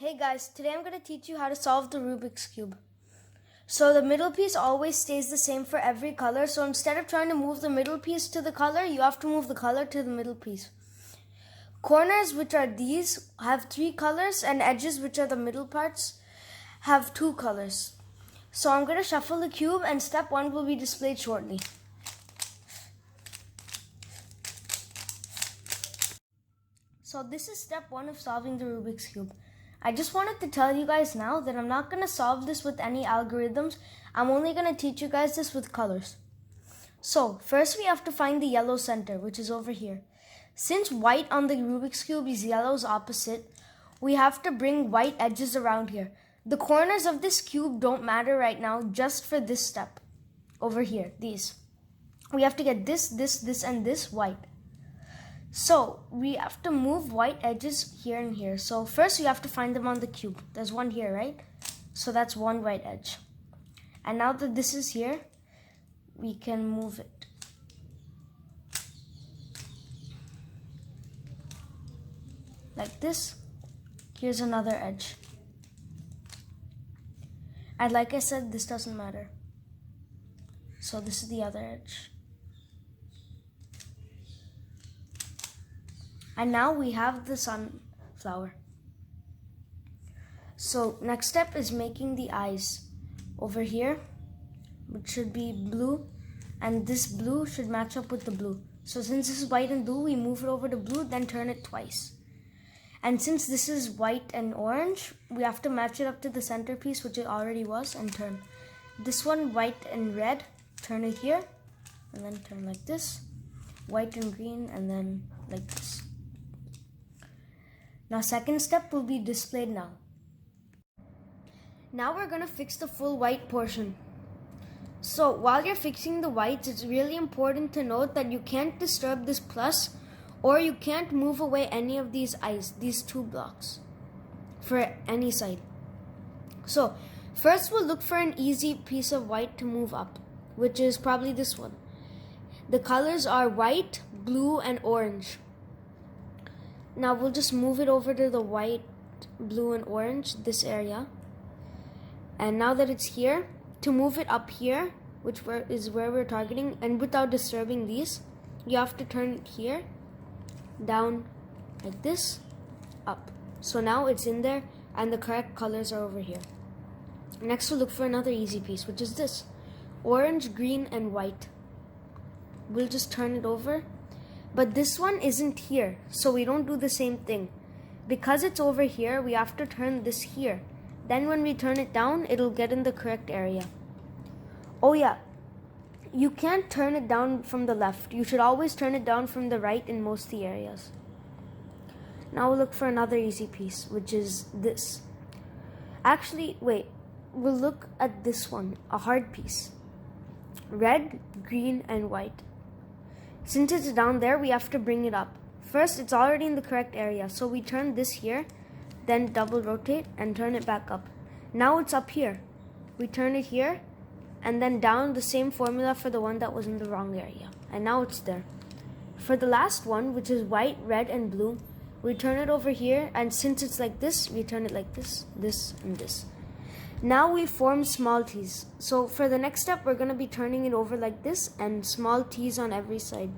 Hey guys, today I'm going to teach you how to solve the Rubik's Cube. So the middle piece always stays the same for every color. So instead of trying to move the middle piece to the color, you have to move the color to the middle piece. Corners, which are these, have 3 colors, and edges, which are the middle parts, have 2 colors. So I'm going to shuffle the cube and step 1 will be displayed shortly. So this is step 1 of solving the Rubik's Cube. I just wanted to tell you guys now that I'm not going to solve this with any algorithms. I'm only going to teach you guys this with colors. So first we have to find the yellow center, which is over here. Since white on the Rubik's Cube is yellow's opposite, we have to bring white edges around here. The corners of this cube don't matter right now, just for this step. Over here, these. We have to get this, and this white. So we have to move white edges here and here. So first you have to find them on the cube. There's one here, right? So that's one white edge. And now that this is here, we can move it. Like this. Here's another edge. And like I said, this doesn't matter. So this is the other edge. And now we have the sunflower. So next step is making the eyes. Over here, which should be blue, and this blue should match up with the blue. So since this is white and blue, we move it over to blue, then turn it twice. And since this is white and orange, we have to match it up to the centerpiece, which it already was, and turn. This one, white and red, turn it here, and then turn like this. White and green, and then like this. Now second step will be displayed now. Now we're going to fix the full white portion. So while you're fixing the whites, it's really important to note that you can't disturb this plus, or you can't move away any of these eyes, these 2 blocks, for any side. So first we'll look for an easy piece of white to move up, which is probably this one. The colors are white, blue, and orange. Now we'll just move it over to the white, blue, and orange, this area. And now that it's here, to move it up here, which is where we're targeting, and without disturbing these, you have to turn it here, down, like this, up. So now it's in there, and the correct colors are over here. Next we'll look for another easy piece, which is this. Orange, green, and white. We'll just turn it over. But this one isn't here, so we don't do the same thing. Because it's over here, we have to turn this here. Then when we turn it down, it'll get in the correct area. Oh yeah, you can't turn it down from the left. You should always turn it down from the right in most of the areas. Now we'll look for another easy piece, which is this. Actually, wait, we'll look at this one, a hard piece. Red, green, and white. Since it's down there, we have to bring it up. First, it's already in the correct area, so we turn this here, then double rotate and turn it back up. Now it's up here. We turn it here, and then down, the same formula for the one that was in the wrong area. And now it's there. For the last one, which is white, red, and blue, we turn it over here, and since it's like this, we turn it like this, and this. Now we form small T's. So for the next step, we're going to be turning it over like this and small T's on every side.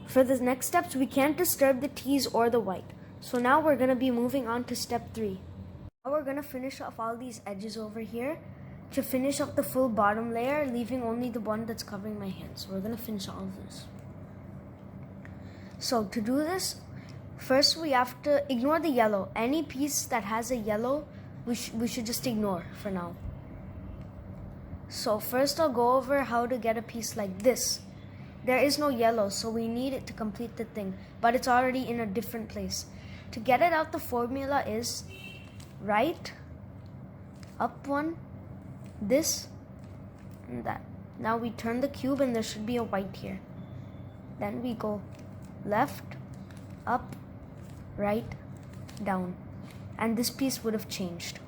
For the next steps, we can't disturb the T's or the white. So now we're going to be moving on to step 3. Now we're going to finish off all these edges over here to finish up the full bottom layer, leaving only the one that's covering my hands. So we're going to finish all of this. So to do this, first we have to ignore the yellow. Any piece that has a yellow, we should just ignore for now. So first I'll go over how to get a piece like this. There is no yellow, so we need it to complete the thing, but it's already in a different place. To get it out, the formula is right, up one, this, and that. Now we turn the cube and there should be a white here. Then we go left, up, right, down, and this piece would have changed.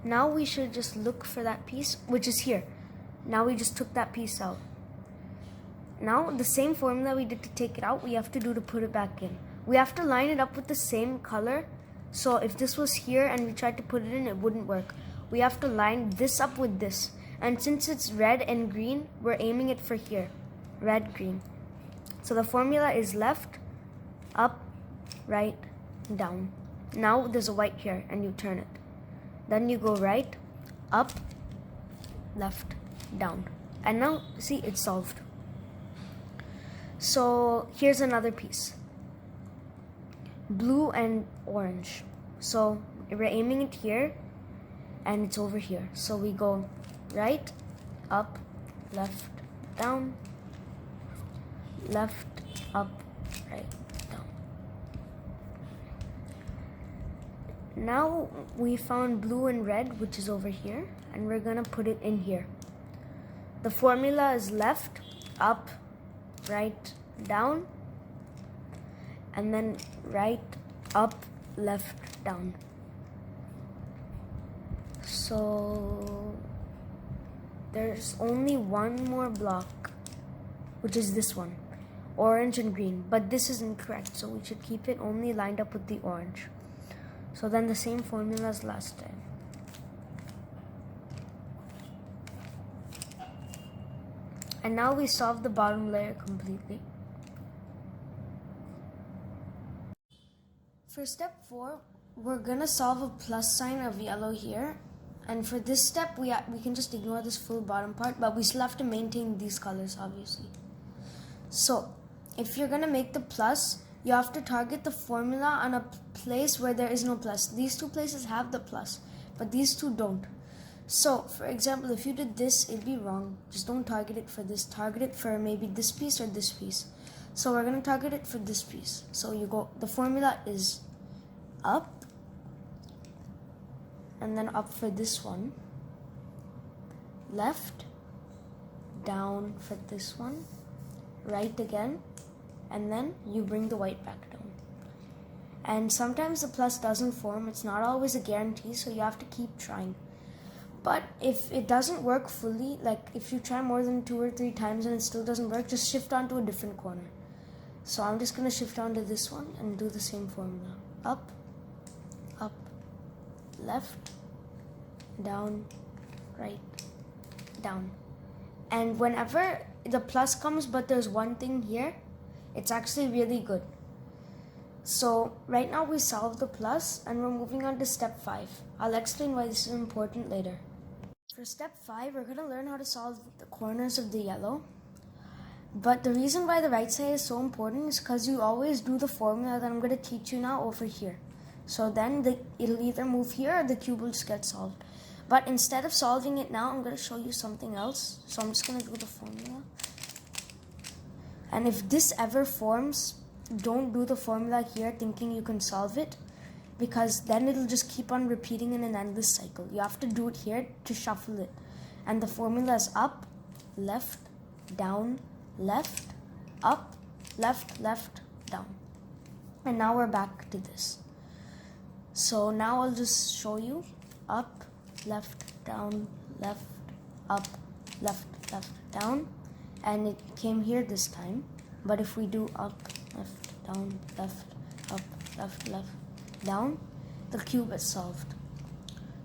Now we should just look for that piece, which is here. Now we just took that piece out. Now the same formula we did to take it out, we have to do to put it back in. we have to line it up with the same color. So if this was here and we tried to put it in, it wouldn't work. We have to line this up with this. And since it's red and green, we're aiming it for here. Red, green. So the formula is left, up, right, down. Now there's a white here and you turn it. Then you go right, up, left, down. And now, see, it's solved. So here's another piece. Blue and orange. So we're aiming it here and it's over here. So we go right, up, left, down, left, up, right, down. Now we found blue and red, which is over here, and we're gonna put it in here. The formula is left, up, right, down, and then right, up, left, down. So there's only one more block, which is this one, orange and green, but this is incorrect, so we should keep it only lined up with the orange. So then the same formula as last time. And now we solve the bottom layer completely. For step 4, we're gonna solve a plus sign of yellow here. And for this step, we can just ignore this full bottom part, but we still have to maintain these colors, obviously. So, if you're gonna make the plus, you have to target the formula on a place where there is no plus. These two places have the plus, but these two don't. So, for example, if you did this, it'd be wrong. Just don't target it for this. Target it for maybe this piece or this piece. So we're gonna target it for this piece. So you go, the formula is up, and then up for this one, left, down for this one, right again, and then you bring the white back down. And sometimes the plus doesn't form. It's not always a guarantee, so you have to keep trying. But if it doesn't work fully, like if you try more than 2 or 3 times and it still doesn't work, just shift onto a different corner. So I'm just going to shift onto this one and do the same formula. Up, up, left, down, right, down. And whenever the plus comes but there's one thing here, it's actually really good. So right now we solved the plus and we're moving on to step 5. I'll explain why this is important later. For step 5, we're going to learn how to solve the corners of the yellow. But the reason why the right side is so important is because you always do the formula that I'm going to teach you now over here. So then it'll either move here or the cube will just get solved. But instead of solving it now, I'm going to show you something else. So I'm just going to do the formula. And if this ever forms, don't do the formula here thinking you can solve it, because then it'll just keep on repeating in an endless cycle. You have to do it here to shuffle it. And the formula is up, left, down, left, up, left, left, down. And now we're back to this. So now I'll just show you up, left, down, left, up, left, left, down. And it came here this time. But if we do up, left, down, left, up, left, left, down, the cube is solved.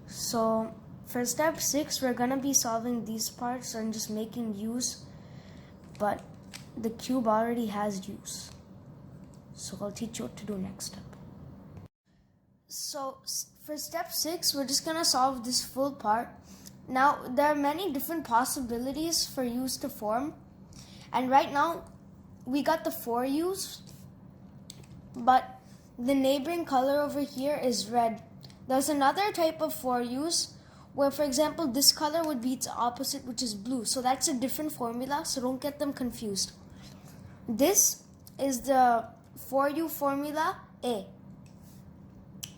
So for step 6, we're gonna be solving these parts and just making U's, but the cube already has U's. So I'll teach you what to do next step. So for step 6, we're just gonna solve this full part. Now there are many different possibilities for U's to form, and right now we got the 4 U's, but the neighboring color over here is red. There's another type of 4 U's where, for example, this color would be its opposite, which is blue. So that's a different formula, so don't get them confused. This is the 4U formula A.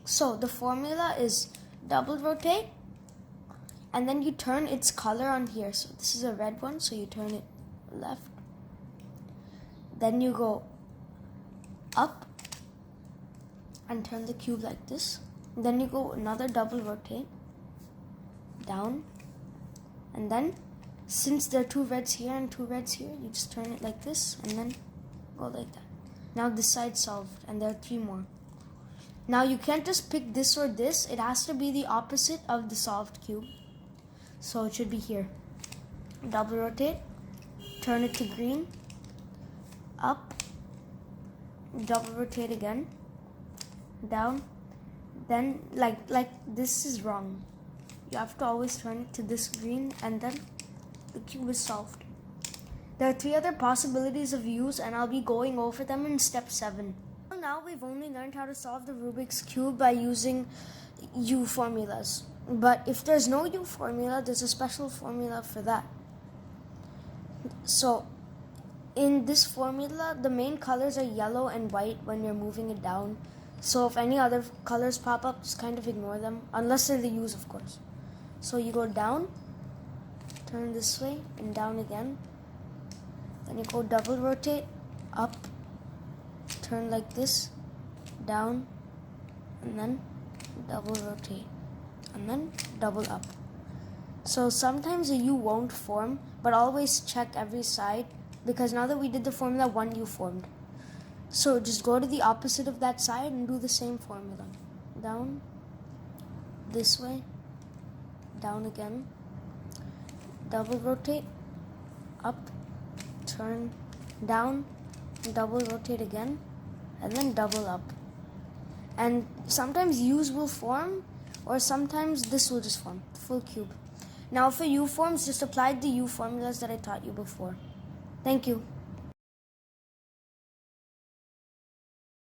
So the formula is double rotate, and then you turn its color on here. So this is a red one, so you turn it left. Then you go up and turn the cube like this. Then you go another double rotate, down, and then since there are 2 reds here and 2 reds here, you just turn it like this and then go like that. Now this side's solved, and there are 3 more. Now you can't just pick this or this. It has to be the opposite of the solved cube. So it should be here. Double rotate, turn it to green, up, double rotate again, down, then like this is wrong. You have to always turn it to this green, and then the cube is solved. There are 3 other possibilities of U's, and I'll be going over them in step 7. Now we've only learned how to solve the Rubik's Cube by using U formulas. But if there's no U formula, there's a special formula for that. So in this formula, the main colors are yellow and white when you're moving it down. So if any other colors pop up, just kind of ignore them, unless they're the U's, of course. So you go down, turn this way, and down again. Then you go double rotate, up, turn like this, down, and then double rotate, and then double up. So sometimes a U won't form, but always check every side, because now that we did the formula, 1 U formed. So just go to the opposite of that side and do the same formula. Down, this way, down again, double rotate, up, turn, down, double rotate again, and then double up. And sometimes U's will form, or sometimes this will just form, full cube. Now if a U forms, just apply the U formulas that I taught you before. Thank you.